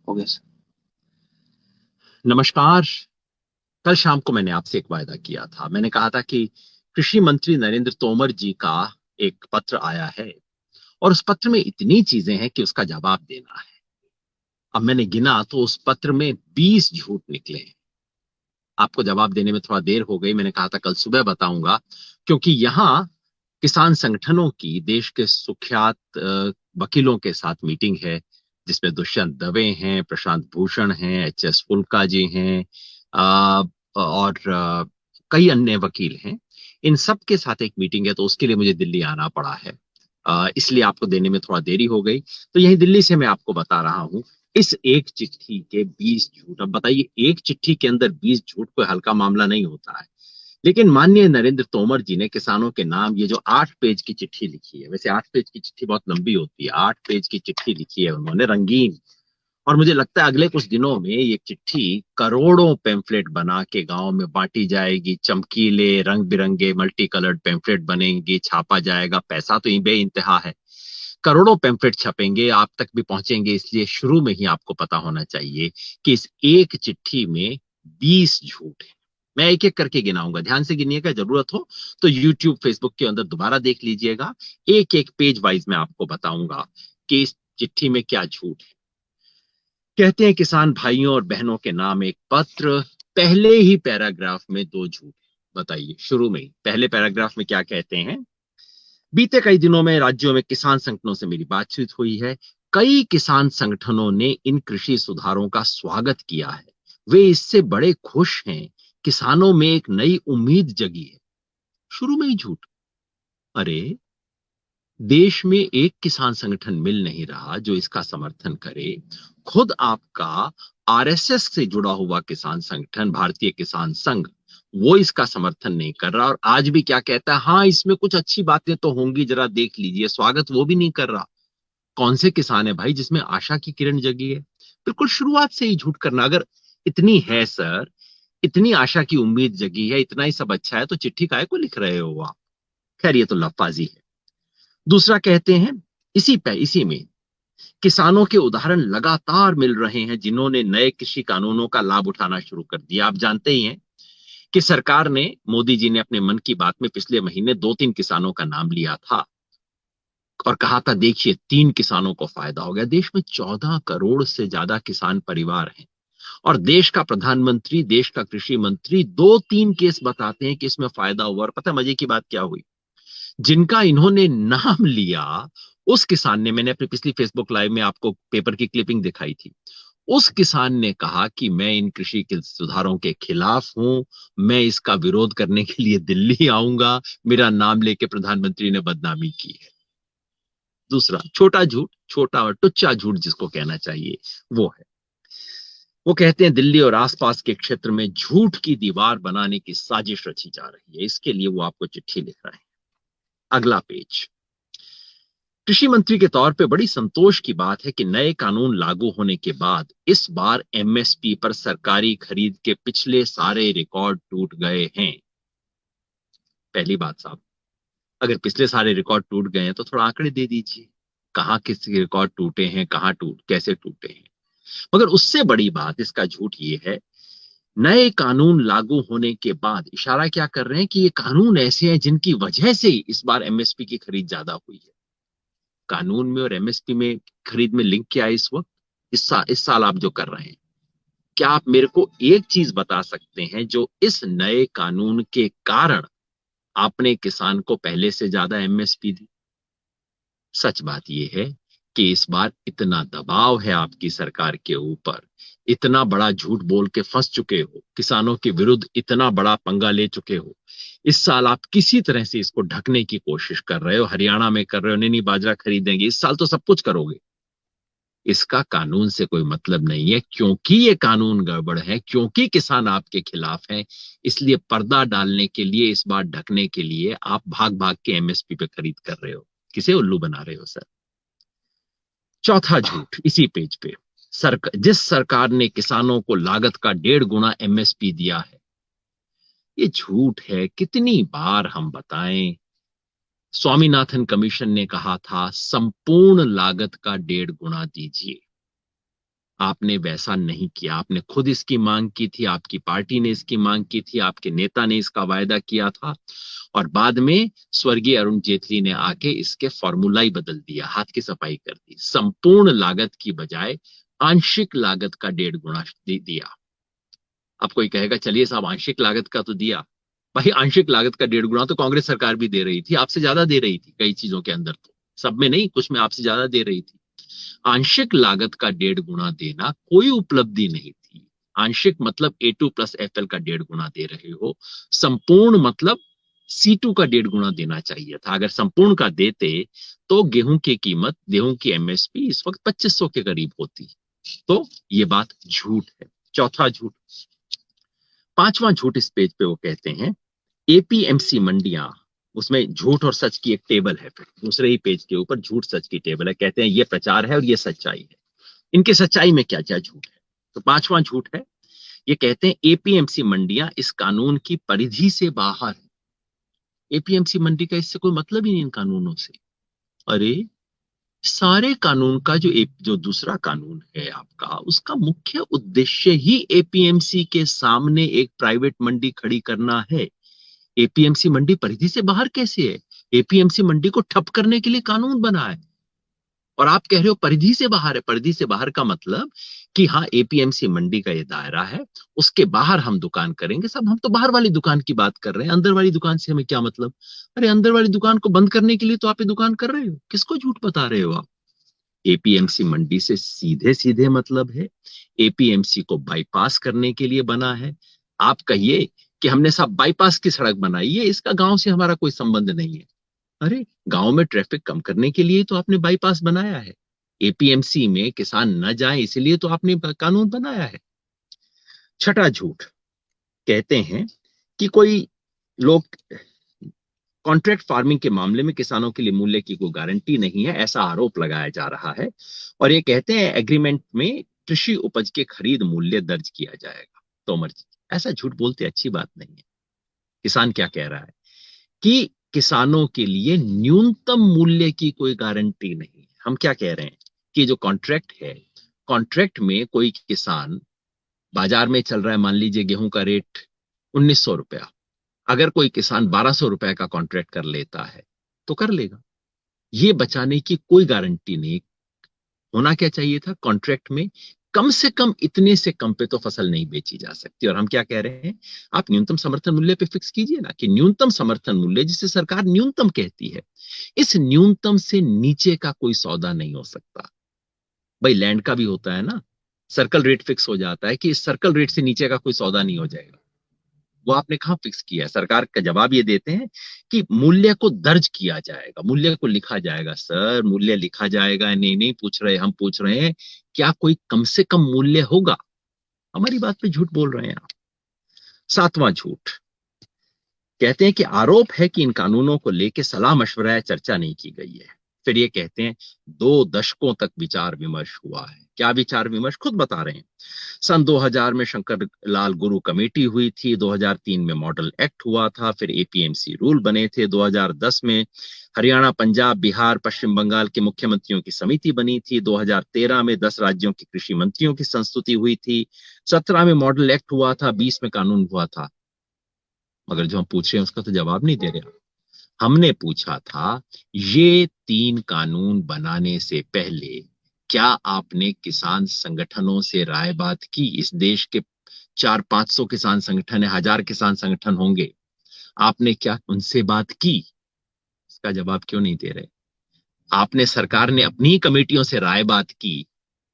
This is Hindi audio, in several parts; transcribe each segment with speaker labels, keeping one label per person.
Speaker 1: हो गया सर।
Speaker 2: नमस्कार। कल शाम को मैंने आपसे एक वायदा किया था। मैंने कहा था कि कृषि मंत्री नरेंद्र तोमर जी का एक पत्र आया है और उस पत्र में इतनी चीजें हैं कि उसका जवाब देना है। अब मैंने गिना तो उस पत्र में 20 झूठ निकले हैं। आपको जवाब देने में थोड़ा देर हो गई। मैंने कहा था कल सुबह बताऊंगा, क्योंकि यहाँ किसान संगठनों की देश के सुख्यात वकीलों के साथ मीटिंग है, जिसमें दुष्यंत दवे हैं, प्रशांत भूषण हैं, एच एस फुल्का जी हैं, और कई अन्य वकील हैं। इन सब के साथ एक मीटिंग है, तो उसके लिए मुझे दिल्ली आना पड़ा है। इसलिए आपको देने में थोड़ा देरी हो गई। तो यही दिल्ली से मैं आपको बता रहा हूँ इस एक चिट्ठी के 20 झूठ। अब बताइए, एक चिट्ठी के अंदर 20 झूठ कोई हल्का मामला नहीं होता है। लेकिन माननीय नरेंद्र तोमर जी ने किसानों के नाम ये जो 8 पेज की चिट्ठी लिखी है, वैसे 8 पेज की चिट्ठी बहुत लंबी होती है, 8 पेज की चिट्ठी लिखी है उन्होंने, रंगीन। और मुझे लगता है अगले कुछ दिनों में ये चिट्ठी करोड़ों पेम्फलेट बना के गांव में बांटी जाएगी। चमकीले रंग बिरंगे मल्टी कलर्ड पेम्फलेट बनेंगे, छापा जाएगा। पैसा तो बे इंतहा है। करोड़ों पेम्फलेट छपेंगे, आप तक भी पहुंचेंगे। इसलिए शुरू में ही आपको पता होना चाहिए कि इस एक चिट्ठी में 20 झूठ है। मैं एक एक करके गिनाऊंगा, ध्यान से गिनिएगा। जरूरत हो तो यूट्यूब फेसबुक के अंदर दोबारा देख लीजिएगा। एक एक पेज वाइज मैं आपको बताऊंगा कि इस चिट्ठी में क्या झूठ है। कहते हैं किसान भाइयों और बहनों के नाम एक पत्र, पहले ही पैराग्राफ में 2 झूठ। बताइए, शुरू में ही पहले पैराग्राफ में क्या कहते हैं। बीते कई दिनों में राज्यों में किसान संगठनों से मेरी बातचीत हुई है। कई किसान संगठनों ने इन कृषि सुधारों का स्वागत किया है। वे इससे बड़े खुश हैं। किसानों में एक नई उम्मीद जगी है। शुरू में ही झूठ। अरे, देश में एक किसान संगठन मिल नहीं रहा जो इसका समर्थन करे। खुद आपका आरएसएस से जुड़ा हुआ किसान संगठन भारतीय किसान संघ, वो इसका समर्थन नहीं कर रहा। और आज भी क्या कहता है, हाँ इसमें कुछ अच्छी बातें तो होंगी, जरा देख लीजिए। स्वागत वो भी नहीं कर रहा। कौन से किसान है भाई जिसमें आशा की किरण जगी है। बिल्कुल शुरुआत से ही झूठ करना। अगर इतनी है सर, इतनी आशा की उम्मीद जगी है, इतना ही सब अच्छा है, तो चिट्ठी काहे को लिख रहे हो आप। खैर, ये तो लफाजी है। दूसरा कहते हैं, इसी में किसानों के उदाहरण लगातार मिल रहे हैं जिन्होंने नए कृषि कानूनों का लाभ उठाना शुरू कर दिया। आप जानते ही हैं कि सरकार ने, मोदी जी ने अपने मन की बात में पिछले महीने 2-3 किसानों का नाम लिया था और कहा था देखिए 3 किसानों को फायदा हो गया। देश में 14 करोड़ से ज्यादा किसान परिवार हैं और देश का प्रधानमंत्री, देश का कृषि मंत्री 2-3 केस बताते हैं कि इसमें फायदा हुआ। और पता है मजे की बात क्या हुई, जिनका इन्होंने नाम लिया, उस किसान ने, मैंने अपनी पिछली फेसबुक लाइव में आपको पेपर की क्लिपिंग दिखाई थी, उस किसान ने कहा कि मैं इन कृषि के सुधारों के खिलाफ हूं। मैं इसका विरोध करने के लिए दिल्ली आऊंगा। मेरा नाम लेके प्रधानमंत्री ने बदनामी की है। दूसरा छोटा झूठ, छोटा और टुच्चा झूठ जिसको कहना चाहिए, वो है, वो कहते हैं दिल्ली और आसपास के क्षेत्र में झूठ की दीवार बनाने की साजिश रची जा रही है। इसके लिए वो आपको चिट्ठी लिख रहे हैं। अगला पेज। कृषि मंत्री के तौर पे बड़ी संतोष की बात है कि नए कानून लागू होने के बाद इस बार एमएसपी पर सरकारी खरीद के पिछले सारे रिकॉर्ड टूट गए हैं। पहली बात साहब, अगर पिछले सारे रिकॉर्ड टूट गए हैं तो थोड़ा आंकड़े दे दीजिए। कहाँ किस रिकॉर्ड टूटे हैं, कहाँ टूट कैसे टूटे हैं। मगर उससे बड़ी बात, इसका झूठ ये है, नए कानून लागू होने के बाद इशारा क्या कर रहे हैं कि ये कानून ऐसे हैं जिनकी वजह से इस बार एमएसपी की खरीद ज्यादा हुई है। कानून में और एमएसपी में खरीद में लिंक क्या है इस वक्त, इस साल आप जो कर रहे हैं। क्या आप मेरे को एक चीज बता सकते हैं जो इस नए कानून के कारण आपने किसान को पहले से ज्यादा एमएसपी दी। सच बात यह है कि इस बार इतना दबाव है आपकी सरकार के ऊपर, इतना बड़ा झूठ बोल के फंस चुके हो, किसानों के विरुद्ध इतना बड़ा पंगा ले चुके हो। इस साल आप किसी तरह से इसको ढकने की कोशिश कर रहे हो। हरियाणा में कर रहे हो, नहीं बाजरा खरीदेंगे, इस साल तो सब कुछ करोगे। इसका कानून से कोई मतलब नहीं है, क्योंकि ये कानून गड़बड़ है, क्योंकि किसान आपके खिलाफ है। इसलिए पर्दा डालने के लिए, इस बात ढकने के लिए आप भाग भाग के एमएसपी पे खरीद कर रहे हो। किसे उल्लू बना रहे हो सर। चौथा झूठ इसी पेज पे। जिस सरकार ने किसानों को लागत का 1.5 गुना एमएसपी दिया है, ये झूठ है। कितनी बार हम बताएं। स्वामीनाथन कमीशन ने कहा था संपूर्ण लागत का 1.5 गुना दीजिए। आपने वैसा नहीं किया। आपने खुद इसकी मांग की थी, आपकी पार्टी ने इसकी मांग की थी, आपके नेता ने इसका वायदा किया था, और बाद में स्वर्गीय अरुण जेटली ने आके इसके फॉर्मूला ही बदल दिया, हाथ की सफाई कर दी। संपूर्ण लागत की बजाय आंशिक लागत का 1.5 गुना दिया। अब कोई कहेगा चलिए साहब आंशिक लागत का तो दिया, भाई आंशिक लागत का 1.5 गुना तो कांग्रेस सरकार भी दे रही थी, आपसे ज्यादा दे रही थी कई चीजों के अंदर, तो सब में नहीं, कुछ में आपसे ज्यादा दे रही थी। आंशिक लागत का 1.5 गुना देना कोई उपलब्धि नहीं थी। आंशिक मतलब A2+FL का 1.5 गुना दे रहे हो, संपूर्ण मतलब C2 का 1.5 गुना देना चाहिए था। अगर संपूर्ण का देते तो गेहूं की कीमत, गेहूं की MSP इस वक्त 2500 के करीब होती। तो ये बात झूठ है। चौथा झूठ, पांचवां झूठ इस पेज पे वो कहते हैं APMC मंडियां, उसमें झूठ और सच की एक टेबल है, फिर दूसरे ही पेज के ऊपर झूठ सच की टेबल है। कहते हैं ये प्रचार है और ये सच्चाई है। इनके सच्चाई में क्या क्या झूठ है? तो पांचवां झूठ है, ये कहते हैं APMC मंडियां इस कानून की परिधि से बाहर है। APMC मंडी का इससे कोई मतलब ही नहीं इन कानूनों से। अरे सारे कानून का जो दूसरा कानून है आपका, उसका मुख्य उद्देश्य ही APMC के सामने एक प्राइवेट मंडी खड़ी करना है। APMC मंडी परिधि से बाहर कैसे है? APMC मंडी को ठप करने के लिए कानून बना है, और आप कह रहे हो परिधि से बाहर है। परिधि से बाहर का मतलब कि हाँ APMC मंडी का ये दायरा है, उसके बाहर हम दुकान करेंगे। सब हम तो बाहर वाली दुकान की बात कर रहे हैं, अंदर वाली दुकान से हमें क्या मतलब? अरे अंदर वाली दुकान को बंद करने के लिए तो आप ये दुकान कर रहे हो, किसको झूठ बता रहे हो आप? APMC मंडी से सीधे सीधे मतलब है, APMC को बाईपास करने के लिए बना है। आप कहिए कि हमने साहब बाईपास की सड़क बनाई है, इसका गांव से हमारा कोई संबंध नहीं है। अरे गांव में ट्रैफिक कम करने के लिए तो आपने बाईपास बनाया है। APMC में किसान न जाए इसलिए तो आपने कानून बनाया है। छठा झूठ, कहते हैं कि कोई लोग कॉन्ट्रैक्ट फार्मिंग के मामले में किसानों के लिए मूल्य की कोई गारंटी नहीं है, ऐसा आरोप लगाया जा रहा है। और ये कहते हैं एग्रीमेंट में कृषि उपज के खरीद मूल्य दर्ज किया जाएगा। तोमर जी ऐसा झूठ बोलते अच्छी बात नहीं है। किसान क्या कह रहा है कि किसानों के लिए न्यूनतम मूल्य की कोई गारंटी नहीं है। हम क्या कह रहे हैं कि जो कॉन्ट्रैक्ट है, कॉन्ट्रैक्ट में कोई किसान, बाजार में चल रहा है मान लीजिए गेहूं का रेट 1900 रुपया, अगर कोई किसान 1200 रुपए का कॉन्ट्रैक्ट कर लेता है तो कर लेगा। ये बचाने की कोई गारंटी नहीं। होना क्या चाहिए था कॉन्ट्रैक्ट में, कम से कम इतने से कम पे तो फसल नहीं बेची जा सकती। और हम क्या कह रहे हैं, आप न्यूनतम समर्थन मूल्य पे फिक्स कीजिए ना, कि न्यूनतम समर्थन मूल्य जिसे सरकार न्यूनतम कहती है, इस न्यूनतम से नीचे का कोई सौदा नहीं हो सकता। भाई लैंड का भी होता है ना, सर्कल रेट फिक्स हो जाता है कि इस सर्कल रेट से नीचे का कोई सौदा नहीं हो जाएगा। वो आपने कहां फिक्स किया है? सरकार का जवाब ये देते हैं कि मूल्य को दर्ज किया जाएगा, मूल्य को लिखा जाएगा। सर मूल्य लिखा जाएगा नहीं नहीं पूछ रहे, हम पूछ रहे हैं क्या कोई कम से कम मूल्य होगा? हमारी बात पे झूठ बोल रहे हैं आप। सातवां झूठ, कहते हैं कि आरोप है कि इन कानूनों को लेकर सलाह मशवरा या चर्चा नहीं की गई है। फिर ये कहते हैं 2 दशकों तक विचार विमर्श हुआ है। क्या विचार विमर्श? खुद बता रहे हैं। सन 2000 में शंकर लाल गुरु कमेटी हुई थी, 2003 में मॉडल एक्ट हुआ था, फिर APMC रूल बने थे, 2010 में हरियाणा, पंजाब, बिहार, पश्चिम बंगाल के मुख्यमंत्रियों की समिति बनी थी, 2013 में 10 राज्यों के कृषि मंत्रियों की संस्तुति हुई थी, 17 में मॉडल एक्ट हुआ था, 20 में कानून हुआ था। मगर जो हम पूछ रहे हैं उसका तो जवाब नहीं दे रहे। हमने पूछा था ये 3 कानून बनाने से पहले क्या आपने किसान संगठनों से राय बात की? इस देश के 400-500 किसान संगठन है, 1000 किसान संगठन होंगे, आपने क्या उनसे बात की? इसका जवाब क्यों नहीं दे रहे? आपने, सरकार ने अपनी ही कमेटियों से राय बात की,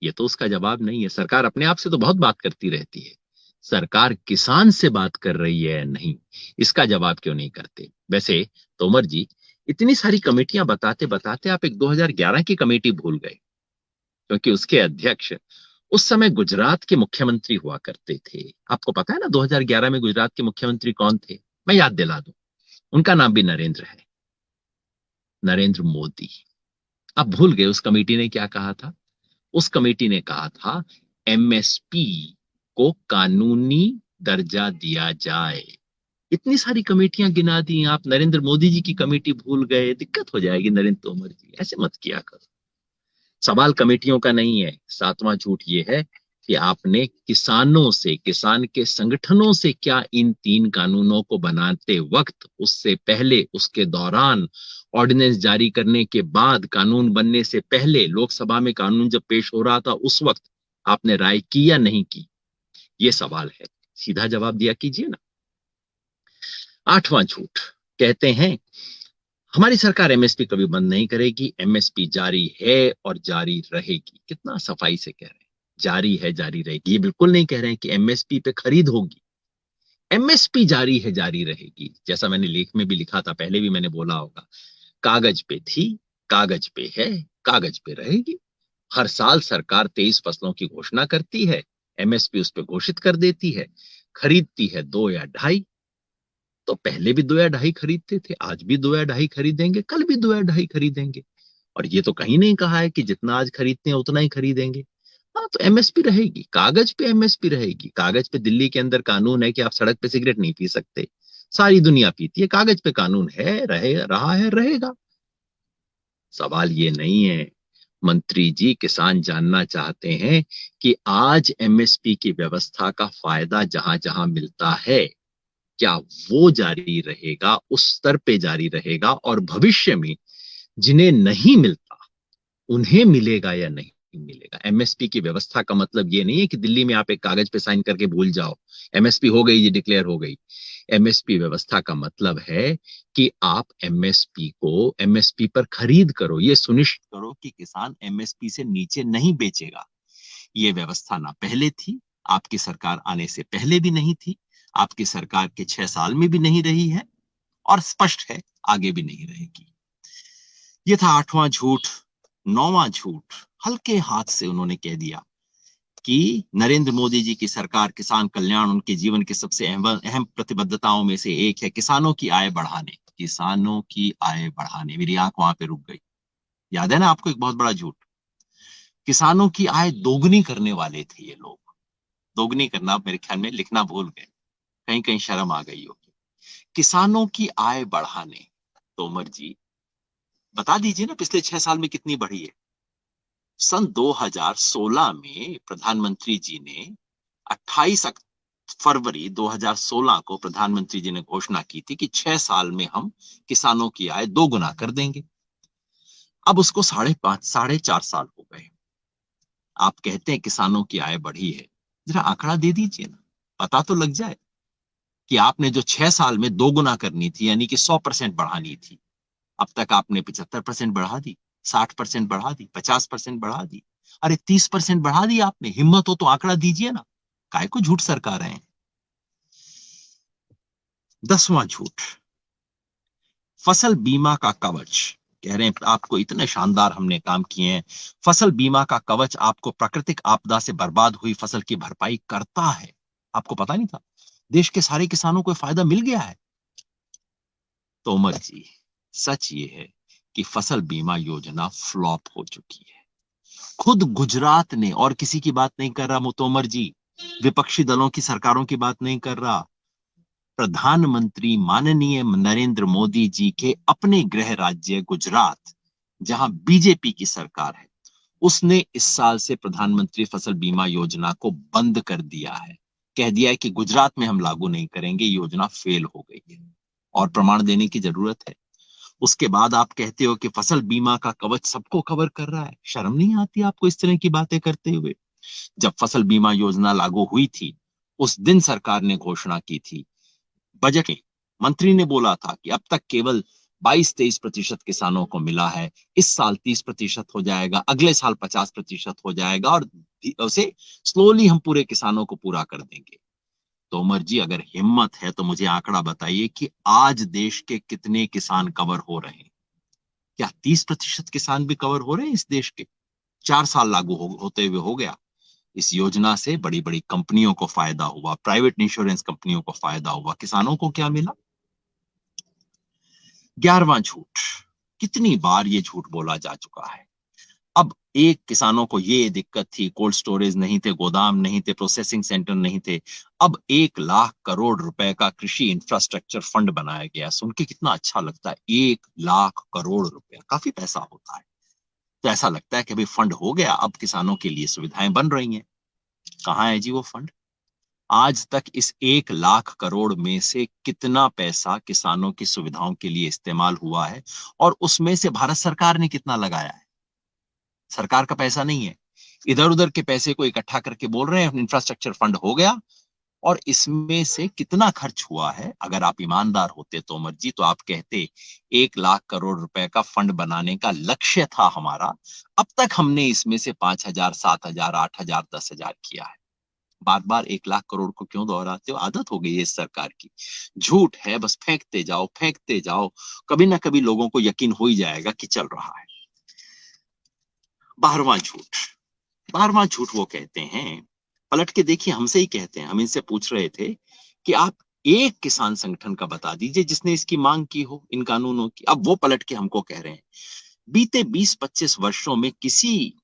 Speaker 2: ये तो उसका जवाब नहीं है। सरकार अपने आप से तो बहुत बात करती रहती है, सरकार किसान से बात कर रही है नहीं, इसका जवाब क्यों नहीं करते? वैसे तोमर जी, इतनी सारी कमेटियां बताते बताते आप एक 2011 की कमेटी भूल गए, क्योंकि उसके अध्यक्ष उस समय गुजरात के मुख्यमंत्री हुआ करते थे। आपको पता है ना 2011 में गुजरात के मुख्यमंत्री कौन थे? मैं याद दिला दूं, उनका नाम भी नरेंद्र है, नरेंद्र मोदी। आप भूल गए उस कमेटी ने क्या कहा था? उस कमेटी ने कहा था MSP को कानूनी दर्जा दिया जाए। इतनी सारी कमेटियां गिना दी आप, नरेंद्र मोदी जी की कमेटी भूल गए, दिक्कत हो जाएगी। नरेंद्र तोमर जी ऐसे मत किया करो। सवाल कमेटियों का नहीं है। सातवां झूठ ये है कि आपने किसानों से, किसान के संगठनों से क्या इन 3 कानूनों को बनाते वक्त, उससे पहले, उसके दौरान, ऑर्डिनेंस जारी करने के बाद, कानून बनने से पहले, लोकसभा में कानून जब पेश हो रहा था उस वक्त आपने राय की या नहीं की? ये सवाल है, सीधा जवाब दिया कीजिए ना। आठवां झूठ, कहते हैं हमारी सरकार एमएसपी कभी बंद नहीं करेगी, एमएसपी जारी है और जारी रहेगी। कितना सफाई से कह रहे हैं, जारी है, जारी रहेगी। ये बिल्कुल नहीं कह रहे हैं कि एमएसपी पे खरीद होगी। एमएसपी जारी है, जारी रहेगी। जैसा मैंने लेख में भी लिखा था, पहले भी मैंने बोला होगा, कागज पे थी, कागज पे है, कागज पे रहेगी। हर साल सरकार 23 फसलों की घोषणा करती है, एमएसपी उस पर घोषित कर देती है, खरीदती है 2 या 2.5। तो पहले भी 2 या 2.5 खरीदते थे, आज भी 2 या 2.5 खरीदेंगे, कल भी 2 या 2.5 खरीदेंगे। और ये तो कहीं नहीं कहा है कि जितना आज खरीदते हैं उतना ही खरीदेंगे। हाँ, तो एमएसपी रहेगी, कागज पे एमएसपी रहेगी। कागज पे दिल्ली के अंदर कानून है कि आप सड़क पे सिगरेट नहीं पी सकते, सारी दुनिया पीती है। कागज पे कानून है, रहे, रहा है, रहेगा। सवाल ये नहीं है। मंत्री जी, किसान जानना चाहते हैं कि आज एमएसपी की व्यवस्था का फायदा जहां जहां मिलता है, क्या वो जारी रहेगा, उस स्तर पे जारी रहेगा, और भविष्य में जिन्हें नहीं मिलता उन्हें मिलेगा या नहीं मिलेगा? एमएसपी की व्यवस्था का मतलब ये नहीं है कि दिल्ली में आप एक कागज पे साइन करके भूल जाओ, एमएसपी हो गई, ये डिक्लेयर हो गई। एमएसपी व्यवस्था का मतलब है कि आप एमएसपी को, एमएसपी पर खरीद करो, ये सुनिश्चित करो कि किसान एमएसपी से नीचे नहीं बेचेगा। ये व्यवस्था ना पहले थी, आपकी सरकार आने से पहले भी नहीं थी, आपकी सरकार के 6 साल में भी नहीं रही है, और स्पष्ट है आगे भी नहीं रहेगी। ये था आठवां झूठ। नौवां झूठ, हल्के हाथ से उन्होंने कह दिया कि नरेंद्र मोदी जी की सरकार, किसान कल्याण उनके जीवन की सबसे अहम अहम प्रतिबद्धताओं में से एक है। किसानों की आय बढ़ाने, किसानों की आय बढ़ाने, मेरी आंख वहां पे रुक गई। याद है ना आपको एक बहुत बड़ा झूठ? किसानों की आय दोगुनी करने वाले थे ये लोग। दोगुनी करना मेरे ख्याल में लिखना भूल गए, कहीं कहीं शर्म आ गई होगी। किसानों की आय बढ़ाने, तोमर जी बता दीजिए ना, पिछले 6 साल में कितनी बढ़ी है? सन 2016 में प्रधानमंत्री जी ने 28 फरवरी 2016 को प्रधानमंत्री जी ने घोषणा की थी कि 6 साल में हम किसानों की आय 2 गुना कर देंगे। अब उसको 4.5 साल हो गए। आप कहते हैं किसानों की आय बढ़ी है, जरा आंकड़ा दे दीजिए ना, पता तो लग जाए कि आपने जो 6 साल में 2 गुना करनी थी, यानी कि 100% बढ़ानी थी, अब तक आपने 75% बढ़ा दी, 60% बढ़ा दी, 50% बढ़ा दी, अरे 30% बढ़ा दी आपने। हिम्मत हो तो आंकड़ा दीजिए ना, काय को झूठ सरका रहे हैं। 10वां झूठ, फसल बीमा का कवच। कह रहे हैं आपको इतने शानदार हमने काम किए हैं, फसल बीमा का कवच आपको प्राकृतिक आपदा से बर्बाद हुई फसल की भरपाई करता है। आपको पता नहीं था? देश के सारे किसानों को फायदा मिल गया है। तोमर जी, सच ये है कि फसल बीमा योजना फ्लॉप हो चुकी है। खुद गुजरात ने, और किसी की बात नहीं कर रहा मुतोमर जी, विपक्षी दलों की सरकारों की बात नहीं कर रहा, प्रधानमंत्री माननीय नरेंद्र मोदी जी के अपने गृह राज्य गुजरात, जहां बीजेपी की सरकार है, उसने इस साल से प्रधानमंत्री फसल बीमा योजना को बंद कर दिया है। कह दिया है कि गुजरात में हम लागू नहीं करेंगे, योजना फेल हो गई है, और प्रमाण देने की जरूरत है। उसके बाद आप कहते हो कि फसल बीमा का कवच सबको कवर कर रहा है। शर्म नहीं आती आपको इस तरह की बातें करते हुए? जब फसल बीमा योजना लागू हुई थी, उस दिन सरकार ने घोषणा की थी, बजट में मंत्री ने बोला था कि अब तक केवल 22-23% किसानों को मिला है, इस साल 30% हो जाएगा, अगले साल 50% हो जाएगा, और उसे स्लोली हम पूरे किसानों को पूरा कर देंगे। तोमर जी, अगर हिम्मत है तो मुझे आंकड़ा बताइए कि आज देश के कितने किसान कवर हो रहे हैं? क्या 30% किसान भी कवर हो रहे हैं इस देश के? 4 साल लागू होते हुए हो गया। इस योजना से बड़ी बड़ी कंपनियों को फायदा हुआ, प्राइवेट इंश्योरेंस कंपनियों को फायदा हुआ, किसानों को क्या मिला? 11वां झूठ, कितनी बार ये झूठ बोला जा चुका है। अब एक किसानों को ये दिक्कत थी, कोल्ड स्टोरेज नहीं थे, गोदाम नहीं थे, प्रोसेसिंग सेंटर नहीं थे। अब 1 लाख करोड़ रुपए का कृषि इंफ्रास्ट्रक्चर फंड बनाया गया। सुन के कितना अच्छा लगता है, 1 लाख करोड़ रुपया, काफी पैसा होता है। तो ऐसा लगता है कि भाई फंड हो गया, अब किसानों के लिए सुविधाएं बन रही हैं। कहाँ है जी वो फंड? आज तक इस 1 लाख करोड़ में से कितना पैसा किसानों की सुविधाओं के लिए इस्तेमाल हुआ है, और उसमें से भारत सरकार ने कितना लगाया है? सरकार का पैसा नहीं है। इधर उधर के पैसे को इकट्ठा करके बोल रहे हैं इंफ्रास्ट्रक्चर फंड हो गया, और इसमें से कितना खर्च हुआ है? अगर आप ईमानदार होते तोमर जी, तो आप कहते 1 लाख करोड़ रुपए का फंड बनाने का लक्ष्य था हमारा, अब तक हमने इसमें से 5,000, 7,000, 8,000, 10,000 किया है। बार बार 1 लाख करोड़ को क्यों दोहराते हो? आदत हो गई है इस सरकार की। झूठ है, बस फेंकते जाओ, फेंकते जाओ, कभी ना कभी लोगों को यकीन हो ही जाएगा कि चल रहा है। 12वां झूठ, 12वां झूठ वो कहते हैं, पलट के देखिए, हमसे ही कहते हैं, हम इनसे पूछ रहे थे कि आप एक किसान संगठन का बता दीजिए जिसने इसकी मांग की हो, इन कानूनों की। अब वो पलट के हमको कह रहे हैं बीते 20-25 वर्षों में किसी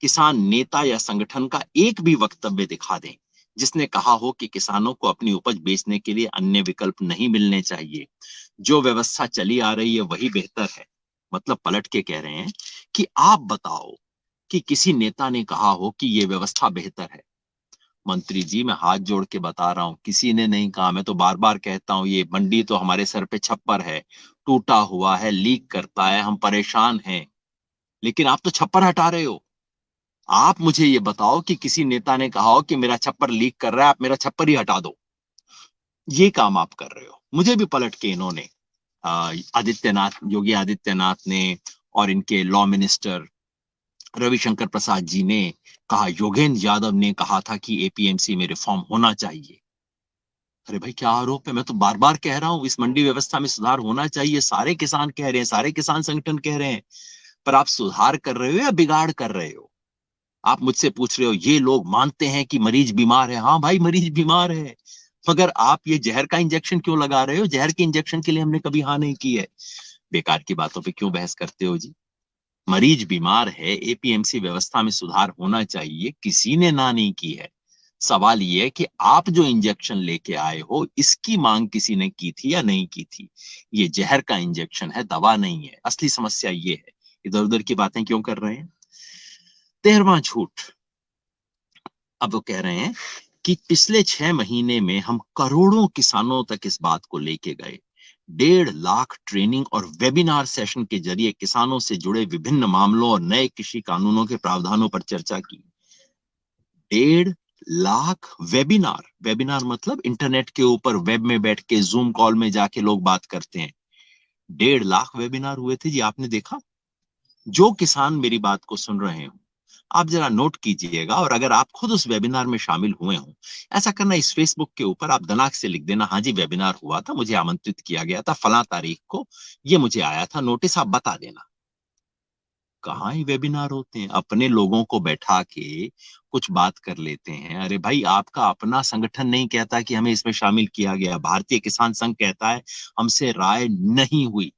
Speaker 2: किसान नेता या संगठन का एक भी वक्तव्य दिखा दें जिसने कहा हो कि किसानों को अपनी उपज बेचने के लिए अन्य विकल्प नहीं मिलने चाहिए, जो व्यवस्था चली आ रही है वही बेहतर है। मतलब पलट के कह रहे हैं कि आप बताओ कि किसी नेता ने कहा हो कि यह व्यवस्था बेहतर है। मंत्री जी, मैं हाथ जोड़ के बता रहा हूं, किसी ने नहीं कहा। मैं तो बार बार कहता हूं, ये मंडी तो हमारे सर पे छप्पर है, टूटा हुआ है, लीक करता है, हम परेशान हैं। लेकिन आप तो छप्पर हटा रहे हो। आप मुझे ये बताओ कि किसी नेता ने कहा हो कि मेरा छप्पर लीक कर रहा है, आप मेरा छप्पर ही हटा दो। ये काम आप कर रहे हो। मुझे भी पलट के इन्होंने आदित्यनाथ, योगी आदित्यनाथ ने और इनके लॉ मिनिस्टर रविशंकर प्रसाद जी ने कहा, योगेंद्र यादव ने कहा था कि एपीएमसी में रिफॉर्म होना चाहिए। अरे भाई, क्या आरोप है? मैं तो बार बार कह रहा हूं इस मंडी व्यवस्था में सुधार होना चाहिए। सारे किसान कह रहे हैं, सारे किसान संगठन कह रहे हैं। पर आप सुधार कर रहे हो या बिगाड़ कर रहे हो? आप मुझसे पूछ रहे हो ये लोग मानते हैं कि मरीज बीमार है। हाँ भाई, मरीज बीमार है, मगर आप ये जहर का इंजेक्शन क्यों लगा रहे हो? जहर के इंजेक्शन के लिए हमने कभी हाँ नहीं की है। बेकार की बातों पे क्यों बहस करते हो जी? मरीज बीमार है, एपीएमसी व्यवस्था में सुधार होना चाहिए, किसी ने ना नहीं की है। सवाल यह है कि आप जो इंजेक्शन लेके आए हो, इसकी मांग किसी ने की थी या नहीं की थी? ये जहर का इंजेक्शन है, दवा नहीं है। असली समस्या ये है। इधर उधर की बातें क्यों कर रहे हैं? 13वां झूठ, अब वो कह रहे हैं कि पिछले 6 महीने में हम करोड़ों किसानों तक इस बात को लेके गए। 1.5 लाख ट्रेनिंग और वेबिनार सेशन के जरिए किसानों से जुड़े विभिन्न मामलों और नए कृषि कानूनों के प्रावधानों पर चर्चा की। 1.5 लाख वेबिनार, वेबिनार मतलब इंटरनेट के ऊपर वेब में बैठ के जूम कॉल में जाके लोग बात करते हैं। 1.5 लाख वेबिनार हुए थे जी, आपने देखा? जो किसान मेरी बात को सुन रहे हो, आप जरा नोट कीजिएगा, और अगर आप खुद उस वेबिनार में शामिल हुए हो, ऐसा करना, इस फेसबुक के ऊपर आप दिनांक से लिख देना, हाँ जी वेबिनार हुआ था, मुझे आमंत्रित किया गया था फला तारीख को, ये मुझे आया था नोटिस, आप बता देना। कहाँ ही वेबिनार होते हैं? अपने लोगों को बैठा के कुछ बात कर लेते हैं। अरे भाई, आपका अपना संगठन नहीं कहता कि हमें इसमें शामिल किया गया, भारतीय किसान संघ कहता है हमसे राय नहीं हुई।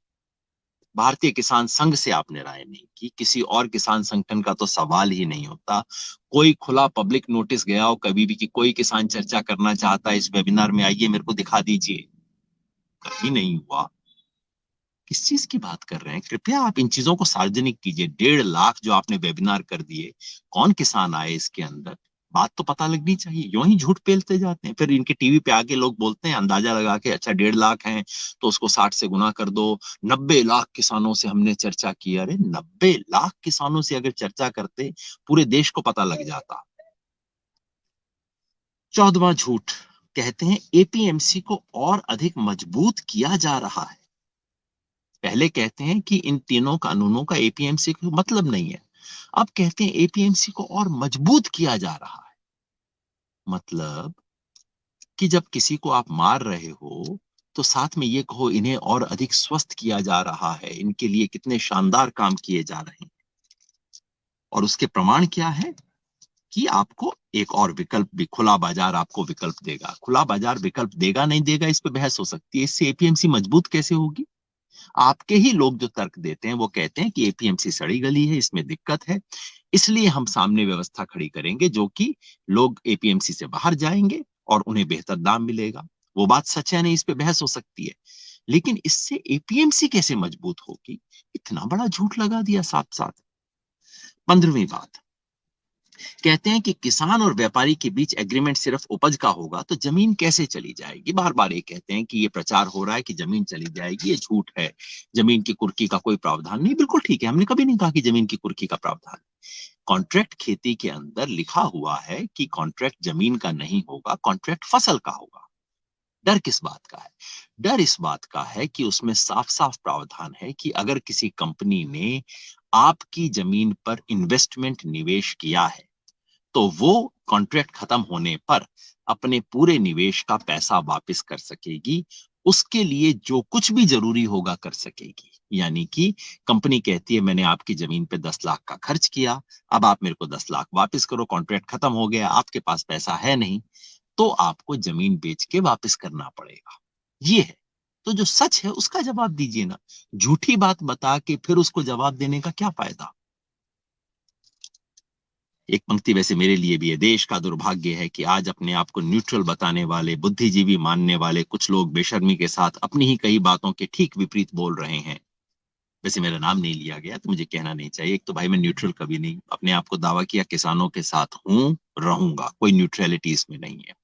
Speaker 2: भारतीय किसान संघ से आपने राय नहीं की, किसी और किसान संगठन का तो सवाल ही नहीं होता। कोई खुला पब्लिक नोटिस गया हो कभी भी कि कोई किसान चर्चा करना चाहता है इस वेबिनार में, आइए मेरे को दिखा दीजिए? कभी नहीं हुआ। किस चीज की बात कर रहे हैं? कृपया आप इन चीजों को सार्वजनिक कीजिए। 1.5 लाख जो आपने वेबिनार कर दिए, कौन किसान आए इसके अंदर? बात तो पता लगनी चाहिए। यूं ही झूठ पेलते जाते हैं, फिर इनके टीवी पे आके लोग बोलते हैं अंदाजा लगा के, अच्छा 1.5 लाख हैं तो उसको 60 से गुना कर दो, 90 लाख किसानों से हमने चर्चा की। अरे 90 लाख किसानों से अगर चर्चा करते, पूरे देश को पता लग जाता। 14वां झूठ, कहते हैं एपीएमसी को और अधिक मजबूत किया जा रहा है। पहले कहते हैं कि इन तीनों कानूनों का एपीएमसी को मतलब नहीं है, अब कहते हैं एपीएमसी को और मजबूत किया जा रहा है। मतलब कि जब किसी को आप मार रहे हो, तो साथ में ये कहो इन्हें और अधिक स्वस्थ किया जा रहा है, इनके लिए कितने शानदार काम किए जा रहे हैं। और उसके प्रमाण क्या है? कि आपको एक और विकल्प भी, खुला बाजार आपको विकल्प देगा। खुला बाजार विकल्प देगा नहीं देगा इस पे बहस हो सकती है, इससे एपीएमसी मजबूत कैसे होगी? आपके ही लोग जो तर्क देते हैं वो कहते हैं कि एपीएमसी सड़ी गली है, इसमें दिक्कत है, इसलिए हम सामने व्यवस्था खड़ी करेंगे जो कि लोग एपीएमसी से बाहर जाएंगे और उन्हें बेहतर दाम मिलेगा। वो बात सच है नहीं, इस पे बहस हो सकती है, लेकिन इससे एपीएमसी कैसे मजबूत होगी? इतना बड़ा झूठ लगा दिया साथ साथ। 15वीं बात, कहते हैं कि किसान और व्यापारी के बीच एग्रीमेंट सिर्फ उपज का होगा तो जमीन कैसे चली जाएगी। बार बार ये कहते हैं कि ये प्रचार हो रहा है कि जमीन चली जाएगी, ये झूठ है, जमीन की कुर्की का कोई प्रावधान नहीं। बिल्कुल ठीक है, हमने कभी नहीं कहा कि जमीन की कुर्की का प्रावधान। कॉन्ट्रैक्ट खेती के अंदर लिखा हुआ है कि कॉन्ट्रैक्ट जमीन का नहीं होगा, कॉन्ट्रैक्ट फसल का होगा। डर किस बात का है? डर इस बात का है कि उसमें साफ साफ प्रावधान है कि अगर किसी कंपनी ने आपकी जमीन पर इन्वेस्टमेंट निवेश किया है तो वो कॉन्ट्रैक्ट खत्म होने पर अपने पूरे निवेश का पैसा वापस कर सकेगी। उसके लिए जो कुछ भी जरूरी होगा कर सकेगी। यानी कि कंपनी कहती है मैंने आपकी जमीन पे 10 लाख का खर्च किया, अब आप मेरे को 10 लाख वापस करो, कॉन्ट्रैक्ट खत्म हो गया, आपके पास पैसा है नहीं, तो आपको जमीन बेच के वापस करना पड़ेगा। ये है। तो जो सच है उसका जवाब दीजिए ना। झूठी बात बता के फिर उसको जवाब देने का क्या फायदा। एक पंक्ति वैसे मेरे लिए भी है, देश का दुर्भाग्य है कि आज अपने आप को न्यूट्रल बताने वाले, बुद्धिजीवी मानने वाले कुछ लोग बेशर्मी के साथ अपनी ही कई बातों के ठीक विपरीत बोल रहे हैं। वैसे मेरा नाम नहीं लिया गया तो मुझे कहना नहीं चाहिए। एक तो भाई मैं न्यूट्रल कभी नहीं, अपने आप को दावा किया किसानों के साथ हूं, रहूंगा, कोई न्यूट्रलिटी इसमें नहीं है।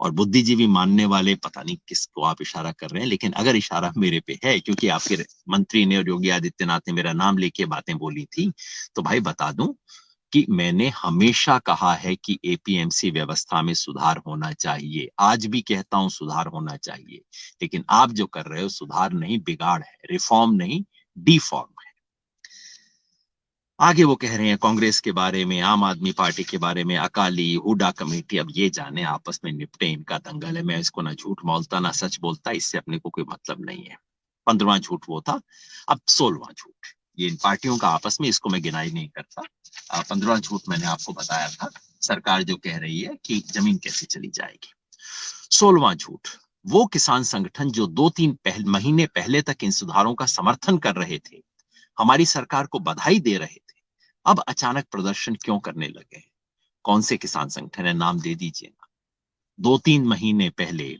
Speaker 2: और बुद्धिजीवी मानने वाले पता नहीं किसको आप इशारा कर रहे हैं, लेकिन अगर इशारा मेरे पे है क्योंकि आपके मंत्री ने और योगी आदित्यनाथ ने मेरा नाम लेके बातें बोली थी, तो भाई बता दूं कि मैंने हमेशा कहा है कि एपीएमसी व्यवस्था में सुधार होना चाहिए। आज भी कहता हूं सुधार होना चाहिए। लेकिन आप जो कर रहे हो सुधार नहीं, बिगाड़ है, रिफॉर्म नहीं, डिफॉर्म है। आगे वो कह रहे हैं कांग्रेस के बारे में, आम आदमी पार्टी के बारे में, अकाली, हुडा कमेटी, अब ये जाने आपस में निपटे, इनका दंगल है। मैं इसको ना झूठ बोलता ना सच बोलता, इससे अपने को कोई मतलब नहीं है। 15वां झूठ वो था, अब 16वां झूठ। ये इन पार्टियों का आपस में, इसको मैं गिनाई नहीं करता। 15वां झूठ मैंने आपको बताया था, सरकार जो कह रही है कि जमीन कैसे चली जाएगी। 16वां झूठ, वो किसान संगठन जो 2-3 महीने पहले तक इन सुधारों का समर्थन कर रहे थे, हमारी सरकार को बधाई दे रहे थे, अब अचानक प्रदर्शन क्यों करने लगे हैं? कौन से किसान संगठन है, नाम दे दीजिए ना। 2-3 महीने पहले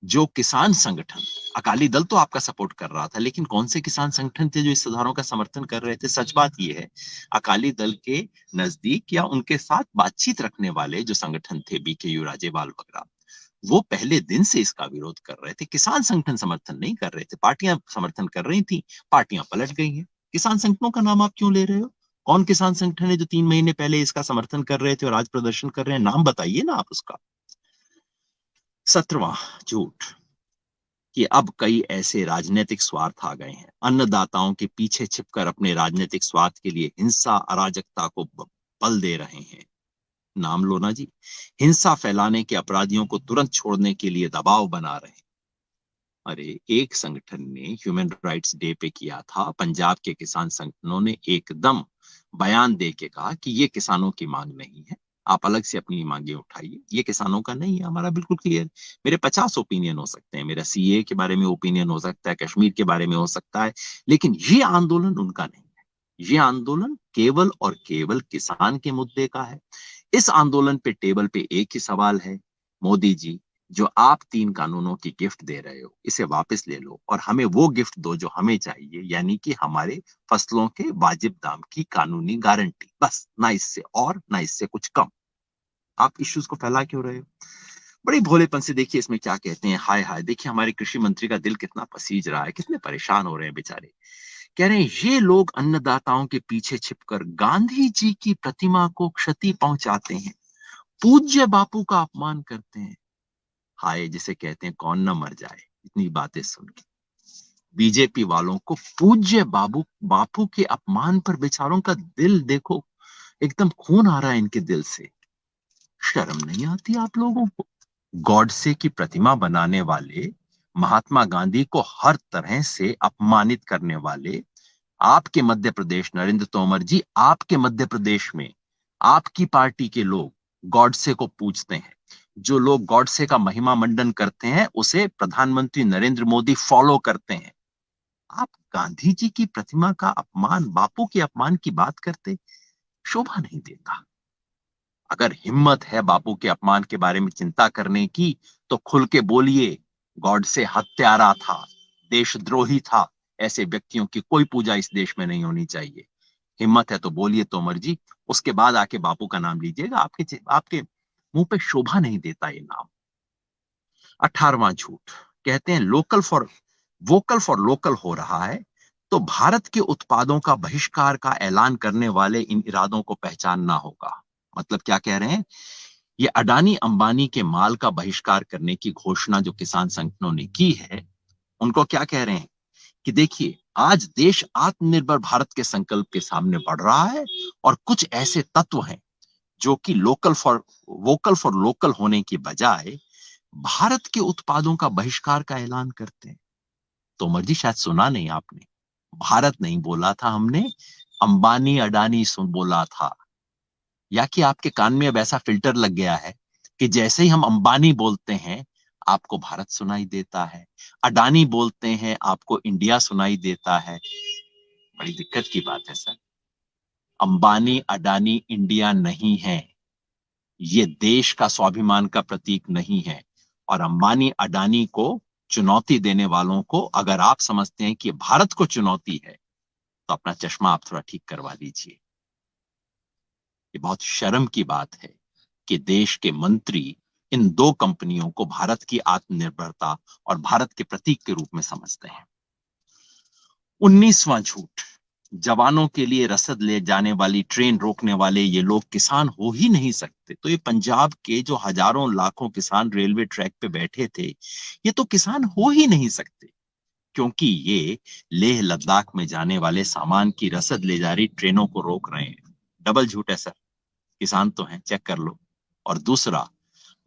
Speaker 2: जो किसान संगठन, अकाली दल तो आपका सपोर्ट कर रहा था, लेकिन कौन से किसान संगठन थे जो इस सुधारों का समर्थन कर रहे थे? सच बात यह है, अकाली दल के नजदीक या उनके साथ बातचीत रखने वाले जो संगठन थे, बीकेयू, राजेवाल वगैरह, वो पहले दिन से इसका विरोध कर रहे थे। किसान संगठन समर्थन नहीं कर रहे थे, पार्टियां समर्थन कर रही थी, पार्टियां पलट गई हैं। किसान संगठनों का नाम आप क्यों ले रहे हो? कौन किसान संगठन है जो 3 महीने पहले इसका समर्थन कर रहे थे और आज प्रदर्शन कर रहे हैं? नाम बताइए ना आप उसका। 17वां झूठ, कि अब कई ऐसे राजनीतिक स्वार्थ आ गए हैं, अन्नदाताओं के पीछे छिपकर अपने राजनीतिक स्वार्थ के लिए हिंसा, अराजकता को बल दे रहे हैं। नाम लो ना जी। हिंसा फैलाने के अपराधियों को तुरंत छोड़ने के लिए दबाव बना रहे हैं। अरे एक संगठन ने ह्यूमन राइट्स डे पे किया था, पंजाब के किसान संगठनों ने एकदम बयान दे के कहा कि ये किसानों की मांग नहीं है, आप अलग से अपनी मांगे उठाइए, ये किसानों का नहीं है, हमारा बिल्कुल क्लियर। मेरे 50 ओपिनियन हो सकते हैं, मेरा सीए के बारे में ओपिनियन हो सकता है, कश्मीर के बारे में हो सकता है, लेकिन ये आंदोलन उनका नहीं है। ये आंदोलन केवल और केवल किसान के मुद्दे का है। इस आंदोलन पे टेबल पे एक ही सवाल है, मोदी जी, जो आप 3 कानूनों की गिफ्ट दे रहे हो इसे वापस ले लो और हमें वो गिफ्ट दो जो हमें चाहिए, यानी कि हमारे फसलों के वाजिब दाम की कानूनी गारंटी, बस, ना इससे और ना इससे कुछ कम। आप इश्यूज को फैला क्यों रहे हो? बड़ी भोलेपन से देखिए इसमें क्या कहते हैं, हाय हाय, देखिए हमारे कृषि मंत्री का दिल कितना पसीज रहा है, कितने परेशान हो रहे हैं बेचारे। कह रहे हैं ये लोग अन्नदाताओं के पीछे छिपकर गांधी जी की प्रतिमा को क्षति पहुंचाते हैं, पूज्य बापू का अपमान करते हैं। हाय जिसे कहते हैं कौन ना मर जाए इतनी बातें सुन के। बीजेपी वालों को पूज्य बापू के अपमान पर बेचारों का दिल देखो, एकदम खून आ रहा है इनके दिल से। शर्म नहीं आती आप लोगों को? गॉडसे की प्रतिमा बनाने वाले, महात्मा गांधी को हर तरह से अपमानित करने वाले, आपके मध्य प्रदेश, नरेंद्र तोमर जी, आपके मध्य प्रदेश में आपकी पार्टी के लोग गॉडसे को पूजते हैं। जो लोग गॉडसे का महिमा मंडन करते हैं उसे प्रधानमंत्री नरेंद्र मोदी फॉलो करते हैं। आप गांधी जी की प्रतिमा का अपमान, बापू के अपमान की बात करते, शोभा नहीं देता। अगर हिम्मत है बापू के अपमान के बारे में चिंता करने की तो खुल के बोलिए। गॉड से हत्यारा था, देशद्रोही था, ऐसे व्यक्तियों की कोई पूजा इस देश में नहीं होनी चाहिए। हिम्मत है तो बोलिए तोमर जी, उसके बाद आके बापू का नाम लीजिएगा। आपके आपके मुंह पे शोभा नहीं देता ये नाम। 18वां झूठ, कहते हैं वोकल फॉर लोकल हो रहा है तो भारत के उत्पादों का बहिष्कार का ऐलान करने वाले इन इरादों को पहचानना होगा। मतलब क्या कह रहे हैं? ये अडानी अंबानी के माल का बहिष्कार करने की घोषणा जो किसान संगठनों ने की है, उनको क्या कह रहे हैं कि देखिए, आज देश आत्मनिर्भर भारत के संकल्प के सामने बढ़ रहा है और कुछ ऐसे तत्व हैं जो कि वोकल फॉर लोकल होने की बजाय भारत के उत्पादों का बहिष्कार का ऐलान करते हैं। तोमर जी, शायद सुना नहीं आपने, भारत नहीं बोला था हमने, अंबानी अडानी सुन बोला था। या कि आपके कान में अब ऐसा फिल्टर लग गया है कि जैसे ही हम अंबानी बोलते हैं आपको भारत सुनाई देता है, अडानी बोलते हैं आपको इंडिया सुनाई देता है। बड़ी दिक्कत की बात है सर। अंबानी अडानी इंडिया नहीं है, ये देश का स्वाभिमान का प्रतीक नहीं है। और अंबानी अडानी को चुनौती देने वालों को अगर आप समझते हैं कि भारत को चुनौती है तो अपना चश्मा आप थोड़ा ठीक करवा लीजिए। ये बहुत शर्म की बात है कि देश के मंत्री इन दो कंपनियों को भारत की आत्मनिर्भरता और भारत के प्रतीक के रूप में समझते हैं। 19वां झूठ, जवानों के लिए रसद ले जाने वाली ट्रेन रोकने वाले ये लोग किसान हो ही नहीं सकते। तो ये पंजाब के जो हजारों लाखों किसान रेलवे ट्रैक पे बैठे थे, ये तो किसान हो ही नहीं सकते, क्योंकि ये लेह लद्दाख में जाने वाले सामान की रसद ले जा रही ट्रेनों को रोक रहे हैं। डबल झूठ है सर। किसान तो हैं, चेक कर लो। और दूसरा,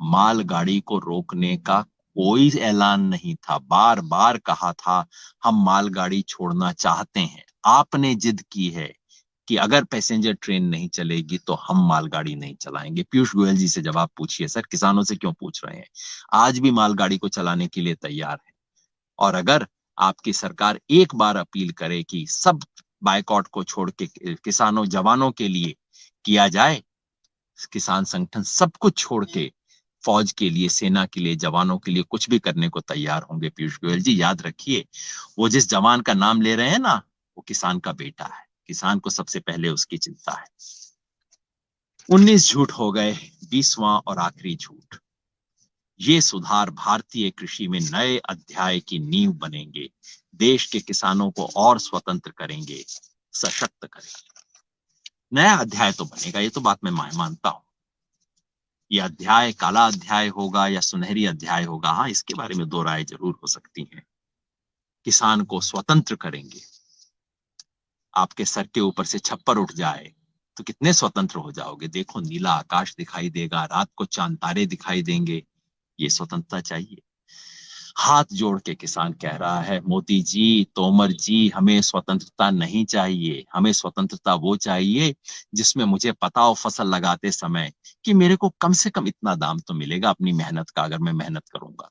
Speaker 2: मालगाड़ी को रोकने का कोई ऐलान नहीं था। बार बार कहा था हम मालगाड़ी छोड़ना चाहते हैं। आपने जिद की है कि अगर पैसेंजर ट्रेन नहीं चलेगी तो हम मालगाड़ी नहीं चलाएंगे। पीयूष गोयल जी से जवाब पूछिए सर, किसानों से क्यों पूछ रहे हैं? आज भी मालगाड़ी को चलाने के लिए तैयार है। और अगर आपकी सरकार एक बार अपील करे कि सब बायकॉट को छोड़ के किसानों जवानों के लिए किया जाए, किसान संगठन सब कुछ छोड़ के फौज के लिए, सेना के लिए, जवानों के लिए कुछ भी करने को तैयार होंगे। पीयूष गोयल जी, याद रखिए, वो जिस जवान का नाम ले रहे हैं ना, वो किसान का बेटा है। किसान को सबसे पहले उसकी चिंता है। 19 झूठ हो गए। 20वां और आखिरी झूठ, ये सुधार भारतीय कृषि में नए अध्याय की नींव बनेंगे, देश के किसानों को और स्वतंत्र करेंगे, सशक्त करेंगे। नया अध्याय तो बनेगा, ये तो बात मैं मानता हूं। ये अध्याय काला अध्याय होगा या सुनहरी अध्याय होगा, हाँ, इसके बारे में दो राय जरूर हो सकती हैं। किसान को स्वतंत्र करेंगे। आपके सर के ऊपर से छप्पर उठ जाए तो कितने स्वतंत्र हो जाओगे। देखो, नीला आकाश दिखाई देगा, रात को चांद तारे दिखाई देंगे। ये स्वतंत्रता चाहिए। हाथ जोड़ के किसान कह रहा है, मोदी जी, तोमर जी, हमें स्वतंत्रता नहीं चाहिए। हमें स्वतंत्रता वो चाहिए जिसमें मुझे पता हो फसल लगाते समय कि मेरे को कम से कम इतना दाम तो मिलेगा अपनी मेहनत का, अगर मैं मेहनत करूंगा।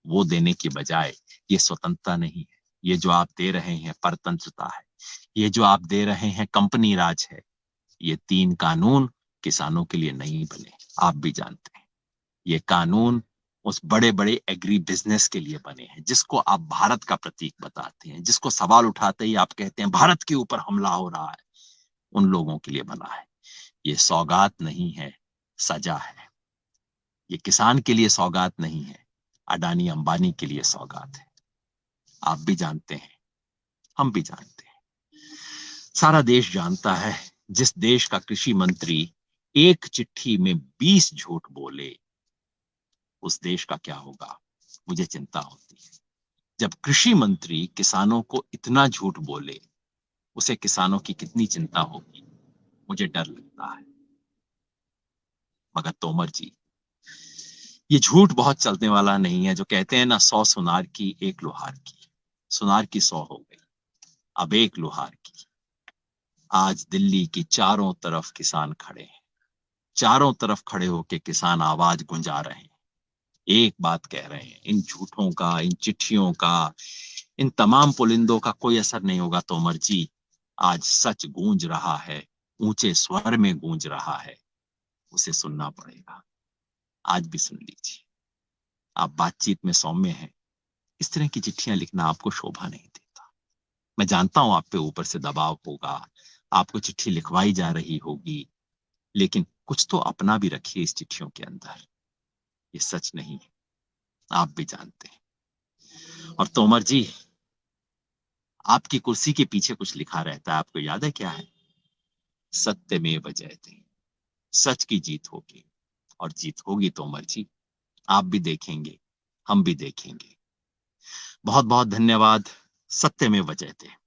Speaker 2: वो देने की बजाय ये स्वतंत्रता नहीं है। ये जो आप दे रहे हैं परतंत्रता है। ये जो आप दे रहे हैं कंपनी राज है। ये 3 कानून किसानों के लिए नहीं बने, आप भी जानते हैं। ये कानून उस बड़े बड़े एग्री बिजनेस के लिए बने हैं जिसको आप भारत का प्रतीक बताते हैं, जिसको सवाल उठाते ही आप कहते हैं भारत के ऊपर हमला हो रहा है। उन लोगों के लिए बना है। ये सौगात नहीं है, सजा है। ये किसान के लिए सौगात नहीं है, अडानी अंबानी के लिए सौगात है। आप भी जानते हैं, हम भी जानते हैं, सारा देश जानता है। जिस देश का कृषि मंत्री एक चिट्ठी में 20 झूठ बोले, उस देश का क्या होगा, मुझे चिंता होती है। जब कृषि मंत्री किसानों को इतना झूठ बोले, उसे किसानों की कितनी चिंता होगी, मुझे डर लगता है। मगर तोमर जी, ये झूठ बहुत चलने वाला नहीं है। जो कहते हैं ना, 100 सुनार की एक लोहार की। सुनार की 100 हो गई, अब एक लोहार की। आज दिल्ली की चारों तरफ किसान खड़े हैं। चारों तरफ खड़े होके किसान आवाज गुंजा रहे हैं, एक बात कह रहे हैं। इन झूठों का, इन चिट्ठियों का, इन तमाम पुलिंदों का कोई असर नहीं होगा तोमर जी। आज सच गूंज रहा है, ऊंचे स्वर में गूंज रहा है। उसे सुनना पड़ेगा। आज भी सुन लीजिए। आप बातचीत में सौम्य हैं, इस तरह की चिट्ठियां लिखना आपको शोभा नहीं देता। मैं जानता हूं आप पे ऊपर से दबाव होगा, आपको चिट्ठी लिखवाई जा रही होगी, लेकिन कुछ तो अपना भी रखिए इस चिट्ठियों के अंदर। ये सच नहीं है, आप भी जानते हैं। और तोमर जी, आपकी कुर्सी के पीछे कुछ लिखा रहता है, आपको याद है क्या है? सत्यमेव जयते। सच की जीत होगी, और जीत होगी तोमर जी। आप भी देखेंगे, हम भी देखेंगे। बहुत बहुत धन्यवाद। सत्यमेव जयते।